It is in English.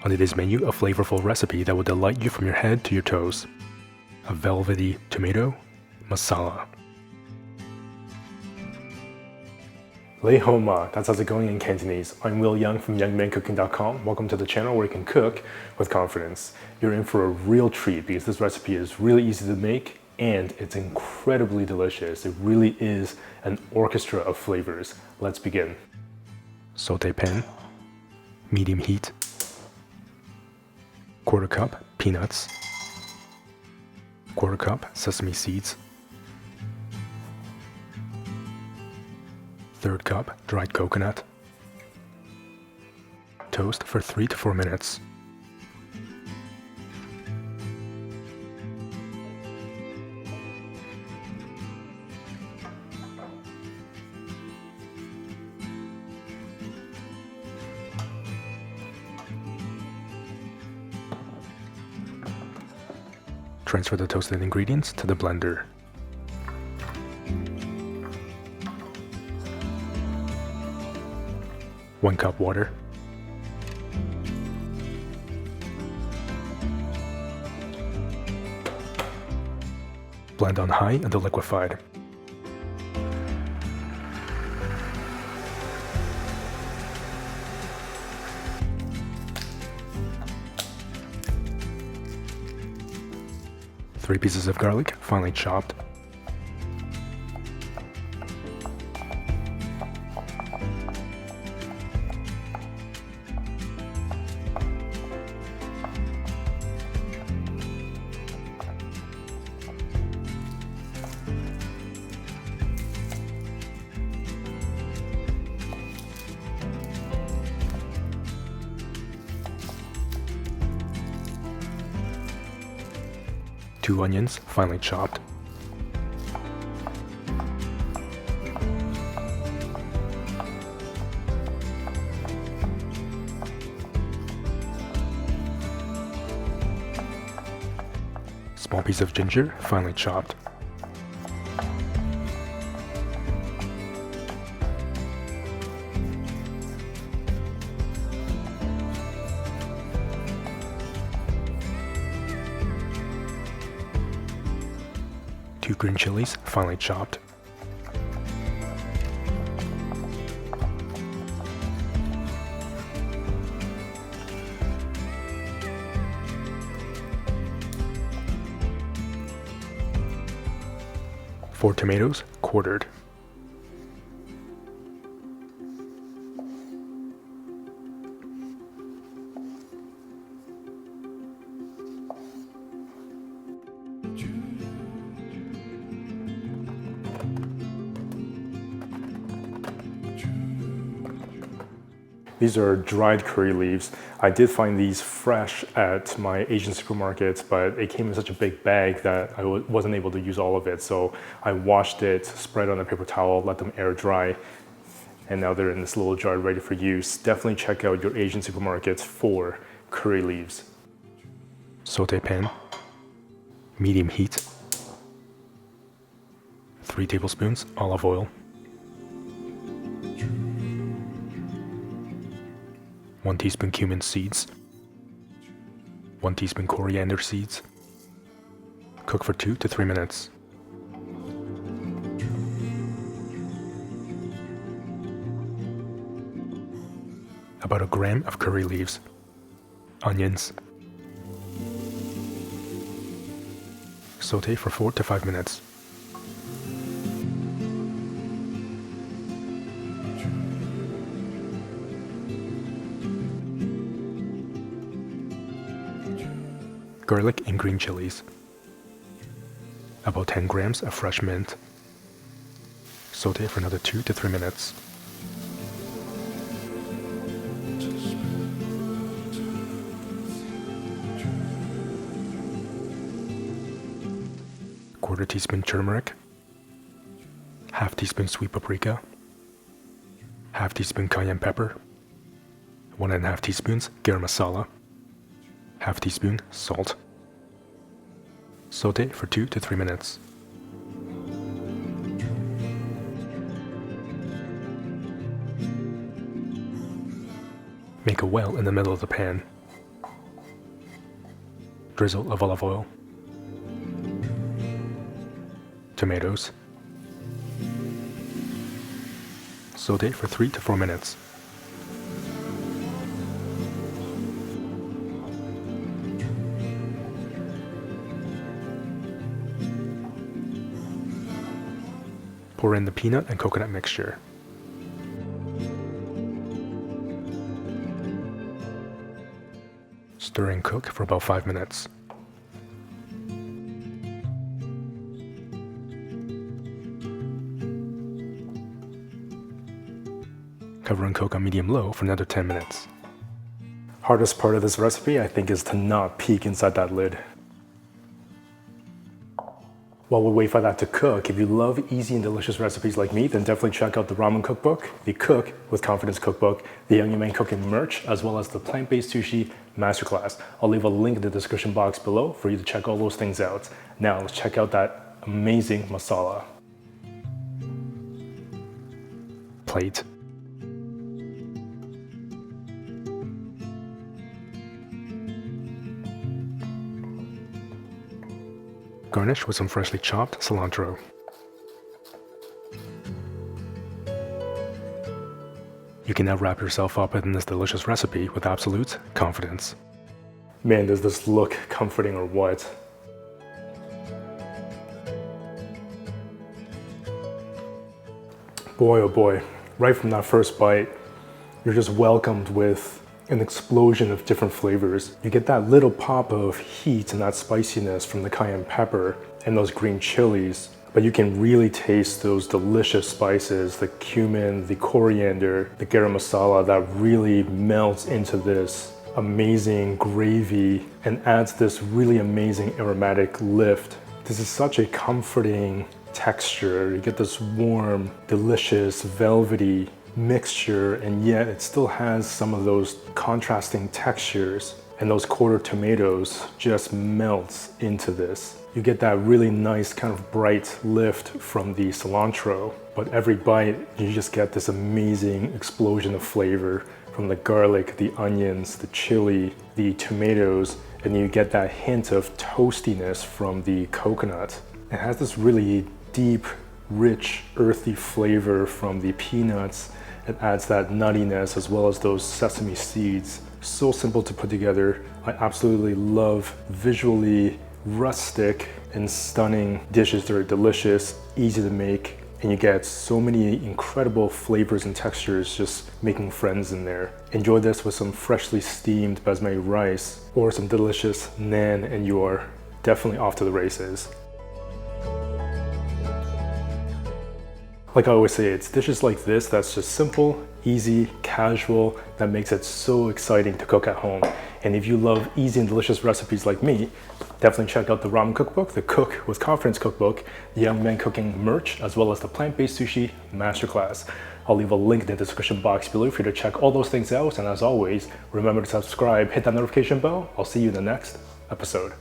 On today's menu, a flavorful recipe that will delight you from your head to your toes. A velvety tomato masala. Lei Ho Ma, that's how's it going in Cantonese. I'm Yeung from YoungManCooking.com. Welcome to the channel where you can cook with confidence. You're in for a real treat because this recipe is really easy to make and it's incredibly delicious. It really is an orchestra of flavors. Let's begin. Sauté pan, medium heat, quarter cup peanuts, quarter cup sesame seeds, third cup dried coconut. Toast for 3 to 4 minutes. Transfer the toasted ingredients to the blender. One cup water. Blend on high until liquefied. Three pieces of garlic, finely chopped. Two onions, finely chopped. Small piece of ginger, finely chopped. Two green chilies, finely chopped. Four tomatoes, quartered. These are dried curry leaves. I did find these fresh at my Asian supermarkets, but it came in such a big bag that I wasn't able to use all of it. So I washed it, spread it on a paper towel, let them air dry, and now they're in this little jar ready for use. Definitely check out your Asian supermarkets for curry leaves. Sauté pan, medium heat, 3 tablespoons olive oil, 1 teaspoon cumin seeds, 1 teaspoon coriander seeds. Cook for 2 to 3 minutes. About a gram of curry leaves, onions. Sauté for 4 to 5 minutes. Garlic and green chilies. About 10 grams of fresh mint. Sauté for another 2 to 3 minutes. Quarter teaspoon turmeric. Half teaspoon sweet paprika. Half teaspoon cayenne pepper. 1.5 teaspoons garam masala. Half teaspoon salt. Sauté for 2 to 3 minutes. Make a well in the middle of the pan. drizzle of olive oil, tomatoes, sauté for 3 to 4 minutes. Pour in the peanut and coconut mixture. Stir and cook for about 5 minutes. Cover and cook on medium-low for another 10 minutes. Hardest part of this recipe, I think, is to not peek inside that lid. While we wait for that to cook, if you love easy and delicious recipes like me, then definitely check out the Ramen Cookbook, the Cook with Confidence Cookbook, the Yeung cooking merch, as well as the plant-based sushi masterclass. I'll leave a link in the description box below for you to check all those things out. Now let's check out that amazing masala. Plate. Garnish with some freshly chopped cilantro. You can now wrap yourself up in this delicious recipe with absolute confidence. Man, does this look comforting or what? Boy, oh boy, right from that first bite, you're just welcomed with an explosion of different flavors. You get that little pop of heat and that spiciness from the cayenne pepper and those green chilies, but you can really taste those delicious spices, the cumin, the coriander, the garam masala that really melts into this amazing gravy and adds this really amazing aromatic lift. This is such a comforting texture. You get this warm, delicious, velvety mixture, and yet it still has some of those contrasting textures, and those quarter tomatoes just melts into this. You get that really nice kind of bright lift from the cilantro, but every bite you just get this amazing explosion of flavor from the garlic, the onions, the chili, the tomatoes, and you get that hint of toastiness from the coconut. It has this really deep, rich, earthy flavor from the peanuts. It adds that nuttiness as well as those sesame seeds. So simple to put together. I absolutely love visually rustic and stunning dishes that are delicious, easy to make, and you get so many incredible flavors and textures just making friends in there. Enjoy this with some freshly steamed basmati rice or some delicious naan and you are definitely off to the races. Like I always say, it's dishes like this that's just simple, easy, casual, that makes it so exciting to cook at home. And if you love easy and delicious recipes like me, definitely check out the Ramen Cookbook, the Cook with Confidence Cookbook, the Yeung cooking merch, as well as the plant-based sushi masterclass. I'll leave a link in the description box below for you to check all those things out. And as always, remember to subscribe, hit that notification bell. I'll see you in the next episode.